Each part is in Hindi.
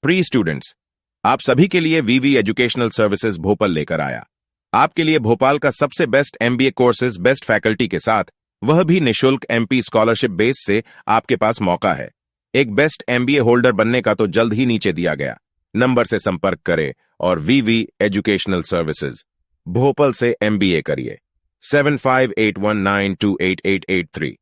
प्री स्टूडेंट्स, आप सभी के लिए वीवी एजुकेशनल सर्विसेज भोपाल लेकर आया। आपके लिए भोपाल का सबसे best MBA courses best faculty के साथ, वह भी निशुल्क एमपी स्कॉलरशिप बेस से आपके पास मौका है। एक बेस्ट एमबीए होल्डर बनने का तो जल्द ही नीचे दिया गया नंबर से संपर्क करें और वीवी एजुकेशनल सर्विसेज भोपाल से एमबीए करिए। 7581928883।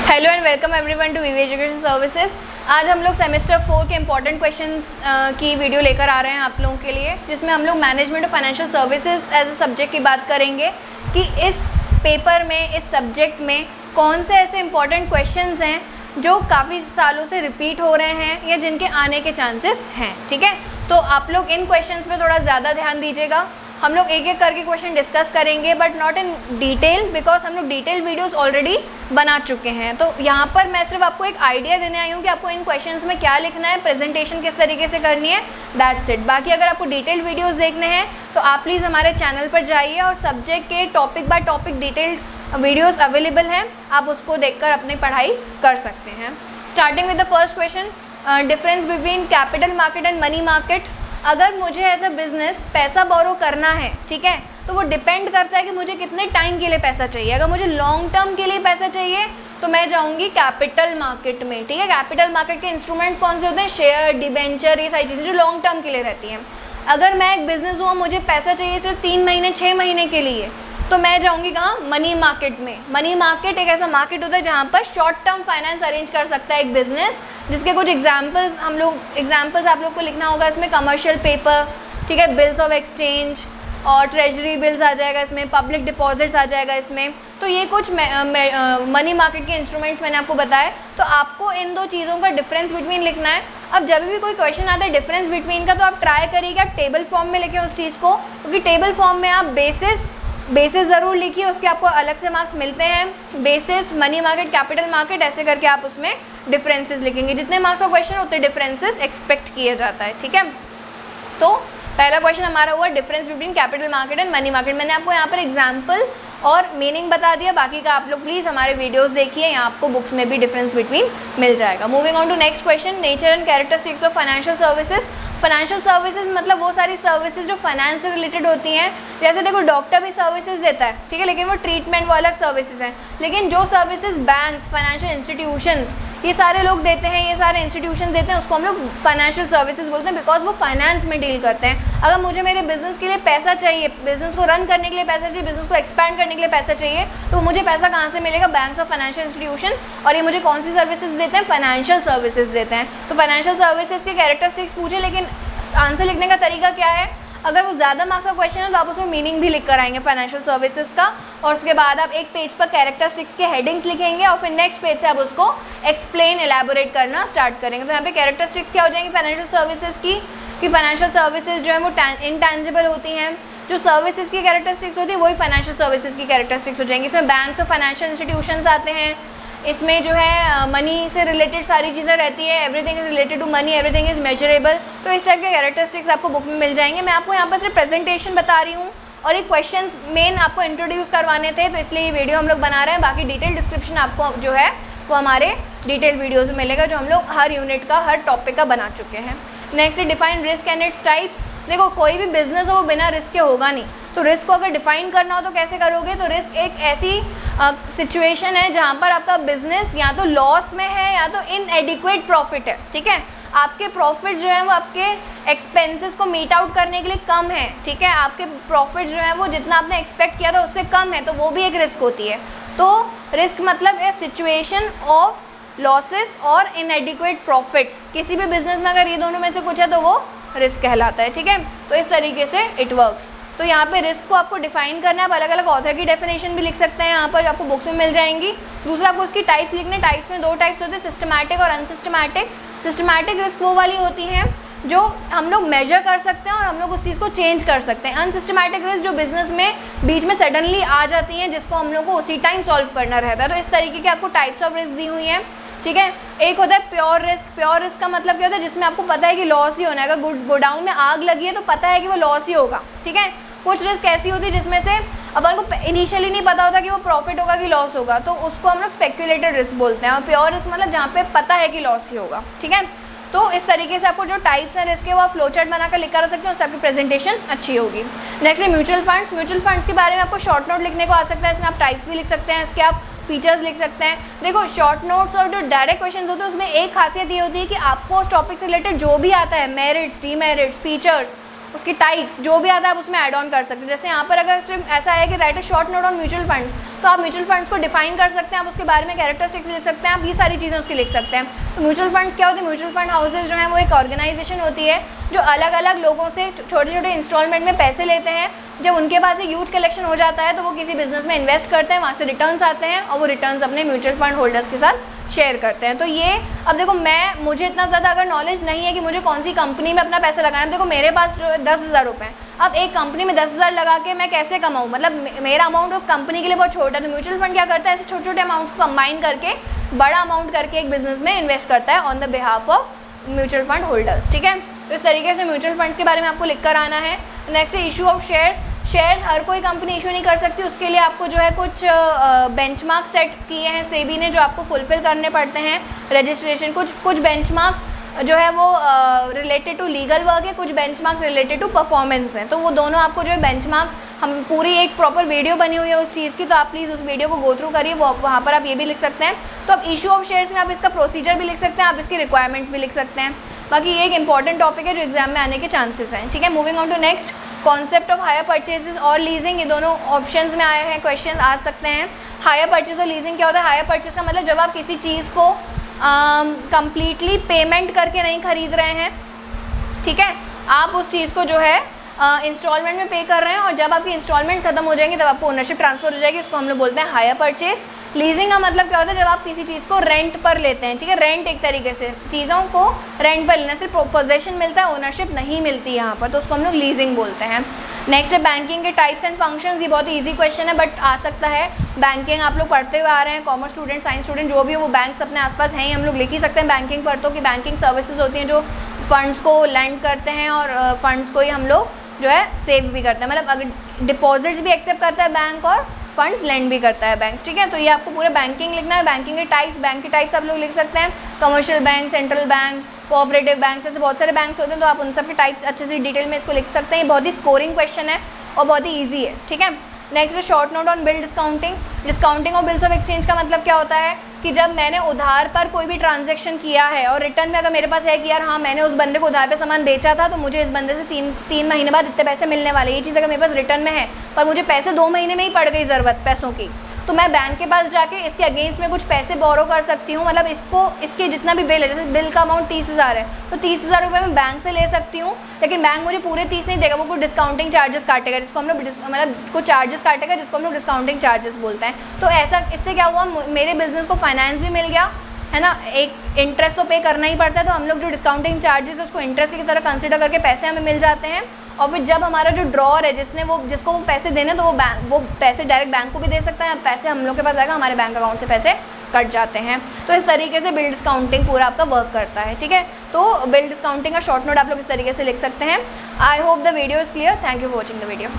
Hello and welcome everyone to VV education services. आज हम लोग सेमेस्टर 4 के इंपॉर्टेंट क्वेश्चंस की वीडियो लेकर आ रहे हैं आप लोगों के लिए, जिसमें हम लोग management of financial services as a subject की बात करेंगे कि इस पेपर में, इस सब्जेक्ट में कौन से ऐसे इंपॉर्टेंट क्वेश्चंस हैं जो काफ़ी सालों से रिपीट हो रहे हैं या जिनके आने के चांसेस हैं। ठीक है, तो आप लोग इन क्वेश्चंस पे थोड़ा ज़्यादा ध्यान दीजिएगा। हम लोग एक एक करके क्वेश्चन डिस्कस करेंगे, but not in detail, because हम लोग डिटेल वीडियोस ऑलरेडी बना चुके हैं। तो यहाँ पर मैं सिर्फ आपको एक आइडिया देने आई हूँ कि आपको इन क्वेश्चंस में क्या लिखना है, प्रेजेंटेशन किस तरीके से करनी है, दैट्स इट। बाकी अगर आपको डिटेल वीडियोस देखने हैं तो आप प्लीज़ हमारे चैनल पर जाइए और सब्जेक्ट के topic by topic detailed videos available हैं, आप उसको देखकर अपनी पढ़ाई कर सकते हैं। Starting with the first question, difference between capital market and money market. अगर मुझे एज अ बिज़नेस पैसा बोरो करना है, ठीक है, तो वो डिपेंड करता है कि मुझे कितने टाइम के लिए पैसा चाहिए। अगर मुझे लॉन्ग टर्म के लिए पैसा चाहिए तो मैं जाऊंगी कैपिटल मार्केट में। ठीक है, कैपिटल मार्केट के इंस्ट्रूमेंट्स कौन से होते हैं? शेयर, डिबेंचर, ये सारी चीज़ें जो लॉन्ग टर्म के लिए रहती हैं। अगर मैं एक बिज़नेस हूँ, मुझे पैसा चाहिए सिर्फ 3 महीने 6 महीने के लिए, तो मैं जाऊंगी कहाँ? मनी मार्केट में। मनी मार्केट एक ऐसा मार्केट होता है जहाँ पर शॉर्ट टर्म फाइनेंस अरेंज कर सकता है एक बिजनेस, जिसके कुछ एग्जांपल्स आप लोग को लिखना होगा इसमें। कमर्शियल पेपर, ठीक है, बिल्स ऑफ एक्सचेंज और ट्रेजरी बिल्स आ जाएगा इसमें, पब्लिक डिपॉजिट्स आ जाएगा इसमें। तो ये कुछ मनी मार्केट के इंस्ट्रूमेंट्स मैंने आपको बताए। तो आपको इन दो चीज़ों का डिफरेंस बिटवीन लिखना है। अब जब भी कोई क्वेश्चन आता है डिफरेंस बिटवीन का, तो आप ट्राई करिएगा टेबल फॉर्म में लिखें उस चीज़ को, क्योंकि टेबल फॉर्म में आप बेसिस ज़रूर लिखिए, उसके आपको अलग से मार्क्स मिलते हैं। Basis, money market, capital market, ऐसे करके आप उसमें डिफरेंसेस लिखेंगे। जितने मार्क्स का क्वेश्चन उतने डिफरेंसेस एक्सपेक्ट किया जाता है। ठीक है, तो पहला क्वेश्चन हमारा हुआ difference between capital market and money market. मैंने आपको यहाँ पर एग्जाम्पल और मीनिंग बता दिया, बाकी का आप लोग प्लीज़ हमारे वीडियोस देखिए, यहाँ आपको बुक्स में भी डिफरेंस बिटवीन मिल जाएगा। Moving on to next question, nature and characteristics of financial services. Financial services मतलब वो सारी सर्विसेज जो फाइनेंस से रिलेटेड होती हैं। जैसे देखो, डॉक्टर भी सर्विसेज देता है, ठीक है, लेकिन वो ट्रीटमेंट वो अलग सर्विसेज हैं। लेकिन जो सर्विसेज बैंक्स, फाइनेंशियल इंस्टीट्यूशंस, ये सारे लोग देते हैं, ये सारे इंस्टीट्यूशन देते हैं, उसको हम लोग फाइनेंशियल सर्विसेज बोलते हैं, बिकॉज वो फाइनेंस में डील करते हैं। अगर मुझे मेरे बिजनेस के लिए पैसा चाहिए, बिजनेस को रन करने के लिए पैसा चाहिए, बिजनेस को एक्सपैंड करने के लिए पैसा चाहिए, तो मुझे पैसा कहाँ से मिलेगा? बैंक्स और फाइनेंशियल इंस्टीट्यूशन। और ये मुझे कौन सी सर्विसेज देते हैं? फाइनेंशियल सर्विसेज देते हैं। तो फाइनेंशियल सर्विसेज के कैरेक्टरिस्टिक्स पूछे, लेकिन आंसर लिखने का तरीका क्या है? अगर वो ज़्यादा मार्क्स का क्वेश्चन है तो आप उसमें मीनिंग भी लिख कर आएंगे फाइनेंशियल सर्विसेज का, और उसके बाद आप एक पेज पर कैरेक्टरिस्टिक्स के हेडिंग्स लिखेंगे और फिर नेक्स्ट पेज से आप उसको एक्सप्लेन, एलैबोरेट करना स्टार्ट करेंगे। तो यहाँ पे कैरेक्टरिस्टिक्स क्या हो जाएंगी फाइनेंशियल सर्विसेज की, कि फाइनेंशियल सर्विसेज जो है वो इनटैंजिबल होती हैं। जो सर्विसेज की कैरेक्टरिस्टिक्स होती है वही फाइनेंशियल सर्विसेज की कैरेक्टरिस्टिक्स हो जाएंगी। इसमें बैंक्स और फाइनेंशियल इंस्टीट्यूशंस आते हैं, इसमें जो है मनी से रिलेटेड सारी चीज़ें रहती है, everything is related to money, everything is measurable. तो इस टाइप के कैरेक्टरिस्टिक्स आपको बुक में मिल जाएंगे। मैं आपको यहाँ पर सिर्फ प्रेजेंटेशन बता रही हूँ और एक क्वेश्चंस मेन आपको इंट्रोड्यूस करवाने थे, तो इसलिए ये वीडियो हम लोग बना रहे हैं। बाकी डिटेल डिस्क्रिप्शन आपको जो है वो हमारे डिटेल वीडियोज़ में मिलेगा, जो हम लोग हर यूनिट का, हर टॉपिक का बना चुके हैं। Next, define risk and its types. देखो, कोई भी बिजनेस हो वो बिना रिस्क के होगा नहीं, तो रिस्क को अगर डिफाइन करना हो तो कैसे करोगे? तो रिस्क एक ऐसी सिचुएशन है जहाँ पर आपका बिजनेस या तो लॉस में है या तो इनएडिक्वेट प्रॉफिट है। ठीक है, आपके प्रॉफिट जो है वो आपके एक्सपेंसेस को मीट आउट करने के लिए कम है। ठीक है, आपके प्रॉफिट जो है वो जितना आपने एक्सपेक्ट किया था उससे कम है, तो वो भी एक रिस्क होती है। तो रिस्क मतलब ए सिचुएशन ऑफ लॉसेस और इनएडिक्वेट प्रॉफिट्स। किसी भी बिजनेस में अगर ये दोनों में से कुछ है तो वो रिस्क कहलाता है। ठीक है, तो इस तरीके से इट वर्क्स। तो यहाँ पे रिस्क को आपको डिफाइन करना है। अलग अलग ऑथर की डेफिनेशन भी लिख सकते हैं, यहाँ पर आपको बुक्स में मिल जाएंगी। दूसरा, आपको उसकी टाइप्स लिखने। टाइप्स में 2 टाइप्स होते हैं, सिस्टमैटिक और अनसिस्टमैटिक। सिस्टमैटिक रिस्क वो वाली होती हैं जो हम लोग मेजर कर सकते हैं और हम लोग उस चीज़ को चेंज कर सकते हैं। अनसिस्टमैटिक रिस्क जो बिजनेस में बीच में सडनली आ जाती हैं, जिसको हम लोग को उसी टाइम सॉल्व करना रहता है। तो इस तरीके की आपको टाइप्स ऑफ रिस्क दी हुई हैं। ठीक है, एक होता है प्योर रिस्क। प्योर रिस्क का मतलब क्या होता है? जिसमें आपको पता है कि लॉस ही होना है। अगर गोडाउन में आग लगी है तो पता है कि वो लॉस ही होगा। ठीक है, कुछ रिस्क ऐसी होती है जिसमें से अपन को इनिशियली नहीं पता होता कि वो प्रॉफिट होगा कि लॉस होगा, तो उसको हम लोग स्पेक्यूलेटेड रिस्क बोलते हैं। और प्योर रिस्क मतलब जहाँ पे पता है कि लॉस ही होगा, ठीक है। तो इस तरीके से आपको जो टाइप्स हैं रिस्क के वो आप फ्लो चार्ट बनाकर लिख कर सकते हैं, उससे आपकी प्रेजेंटेशन अच्छी होगी। नेक्स्ट है म्यूचुअल फंड्स। म्यूचुअल फंड्स के बारे में आपको शॉर्ट नोट लिखने को आ सकता है, इसमें आप टाइप्स भी लिख सकते हैं, इसके आप फीचर्स लिख सकते हैं। देखो शॉर्ट नोट्स और जो डायरेक्ट क्वेश्चन होते हैं उसमें एक खासियत ये होती है कि आपको उस टॉपिक से रिलेटेड जो भी आता है, मेरिट्स, डीमेरिट्स, फीचर्स, उसकी टाइप्स जो भी आता है आप उसमें ऐड ऑन कर सकते हैं। जैसे यहाँ पर अगर सिर्फ ऐसा है कि right a short note on mutual funds, तो आप म्यूचुअल फंड्स को डिफाइन कर सकते हैं, आप उसके बारे में कैरेक्टरिस्टिक्स लिख सकते हैं, आप ये सारी चीज़ें उसकी लिख सकते हैं। तो म्यूचुअल फंड्स क्या होती है? म्यूचुअल फंड हाउसेज जो है वो एक ऑर्गेनाइजेशन होती है जो अलग अलग लोगों से छोटे छोटे इंस्टॉलमेंट में पैसे लेते हैं। जब उनके पास एक ह्यूज कलेक्शन हो जाता है तो वो किसी बिजनेस में इन्वेस्ट करते हैं, वहाँ से रिटर्न्स आते हैं और वो रिटर्न्स अपने म्यूचुअल फंड होल्डर्स के साथ शेयर करते हैं। तो ये अब देखो मुझे इतना ज़्यादा अगर नॉलेज नहीं है कि मुझे कौन सी कंपनी में अपना पैसा लगाना है, देखो मेरे पास जो 10,000 रुपये हैं, अब एक कंपनी में 10,000 लगा के मैं कैसे कमाऊँ? मतलब मेरा अमाउंट कंपनी के लिए बहुत छोटा है। तो म्यूचुअल फंड क्या करता है, ऐसे छोटे छोटे अमाउंट्स को कंबाइन करके बड़ा अमाउंट करके एक बिजनेस में इन्वेस्ट करता है on the behalf of mutual fund holders, ठीक है। तो इस तरीके से म्यूचुअल फंड्स के बारे में आपको लिख कर आना है। नेक्स्ट है इशू ऑफ शेयर्स हर कोई कंपनी इशू नहीं कर सकती, उसके लिए आपको जो है कुछ बेंचमार्क सेट किए हैं सेबी ने जो आपको फुलफिल करने पड़ते हैं। रजिस्ट्रेशन कुछ बेंचमार्क्स जो है वो रिलेटेड टू लीगल वर्क है, कुछ बेंचमार्क्स रिलेटेड टू परफॉर्मेंस हैं। तो वो दोनों आपको जो है बेंचमार्क्स, हम पूरी एक प्रॉपर वीडियो बनी हुई है उस चीज़ की, तो आप प्लीज़ उस वीडियो को गो थ्रू करिए, वहाँ पर आप ये भी लिख सकते हैं। तो आप इशू ऑफ शेयर्स में आप इसका प्रोसीजर भी लिख सकते हैं, आप इसकी रिक्वायरमेंट्स भी लिख सकते हैं। बाकी ये एक इंपॉर्टेंट टॉपिक है जो एग्जाम में आने के चांसेस हैं, ठीक है। Moving on to next, concept of hire purchases और लीजिंग, ये दोनों ऑप्शंस में आए हैं, क्वेश्चन आ सकते हैं। हायर परचेज और लीजिंग क्या होता है? हायर परचेज का मतलब जब आप किसी चीज़ को कंप्लीटली पेमेंट करके नहीं खरीद रहे हैं, ठीक है, आप उस चीज़ को जो है इंस्टॉलमेंट में पे कर रहे हैं और जब आपकी इंस्टॉलमेंट खत्म हो जाएंगी तब आपको ओनरशिप ट्रांसफर हो जाएगी, उसको हम लोग बोलते हैं हायर परचेज। लीजिंग का मतलब क्या होता है? जब आप किसी चीज़ को रेंट पर लेते हैं, ठीक है, रेंट एक तरीके से चीज़ों को रेंट पर लेने से पोजेशन मिलता है, ओनरशिप नहीं मिलती यहाँ पर, तो उसको हम लोग लीजिंग बोलते हैं। नेक्स्ट है बैंकिंग के टाइप्स एंड फंक्शंस। ये बहुत ही ईजी क्वेश्चन है बट आ सकता है। बैंकिंग आप लोग पढ़ते हुए आ रहे हैं, कॉमर्स स्टूडेंट, साइंस स्टूडेंट, जो भी हो वो बैंक्स अपने आसपास हैं ही, हम लोग लिख ही सकते हैं बैंकिंग पर। तो कि बैंकिंग सर्विसेज होती हैं जो फंड्स को लैंड करते हैं और फंड्स को ही हम लोग जो है सेव भी करते हैं, मतलब अगर डिपॉजिट्स भी एक्सेप्ट करता है बैंक और फंड्स लैंड भी करता है बैंक, ठीक है। तो ये आपको पूरे बैंकिंग लिखना है। बैंकिंग के टाइप्स, बैंक के टाइप्स आप लोग लिख सकते हैं, commercial bank, central bank, cooperative bank, ऐसे बहुत सारे बैंक्स होते हैं, तो आप उन सब के टाइप्स अच्छे से डिटेल में इसको लिख सकते हैं। ये बहुत ही स्कोरिंग क्वेश्चन है और बहुत ही ईजी है, ठीक है। नेक्स्ट है short note on bill discounting. Discounting और बिल्स ऑफ एक्सचेंज का मतलब क्या होता है कि जब मैंने उधार पर कोई भी ट्रांजैक्शन किया है और रिटर्न में अगर मेरे पास है कि यार हाँ मैंने उस बंदे को उधार पे सामान बेचा था तो मुझे इस बंदे से तीन महीने बाद इतने पैसे मिलने वाले, ये चीज़ अगर मेरे पास रिटर्न में है पर मुझे पैसे 2 महीने में ही पड़ गई ज़रूरत पैसों की, तो मैं बैंक के पास जाके इसके अगेंस्ट में कुछ पैसे बोरो कर सकती हूँ। मतलब इसके जितना भी बिल है, जैसे बिल का अमाउंट 30,000 है तो 30,000 रुपये मैं बैंक से ले सकती हूँ, लेकिन बैंक मुझे पूरे 30 नहीं देगा, वो कुछ डिस्काउंटिंग चार्जेस काटेगा, जिसको हम लोग मतलब कुछ चार्जेस काटेगा जिसको हम लोग डिस्काउंटिंग चार्जेस बोलते हैं। तो ऐसा इससे क्या हुआ, मेरे बिजनेस को फाइनेंस भी मिल गया है ना, एक इंटरेस्ट तो पे करना ही पड़ता है, तो हम लोग जो डिस्काउंटिंग चार्जेस है उसको इंटरेस्ट की तरह कंसिडर करके पैसे हमें मिल जाते हैं। और फिर जब हमारा जो ड्रॉर है जिसको वो पैसे देने, तो वो पैसे डायरेक्ट बैंक को भी दे सकता है, पैसे हम लोग के पास आएगा, हमारे बैंक अकाउंट से पैसे कट जाते हैं। तो इस तरीके से बिल डिस्काउंटिंग पूरा आपका वर्क करता है, ठीक है। तो बिल डिस्काउंटिंग का शॉर्ट नोट आप लोग इस तरीके से लिख सकते हैं। I hope the video is clear. Thank you for watching the video.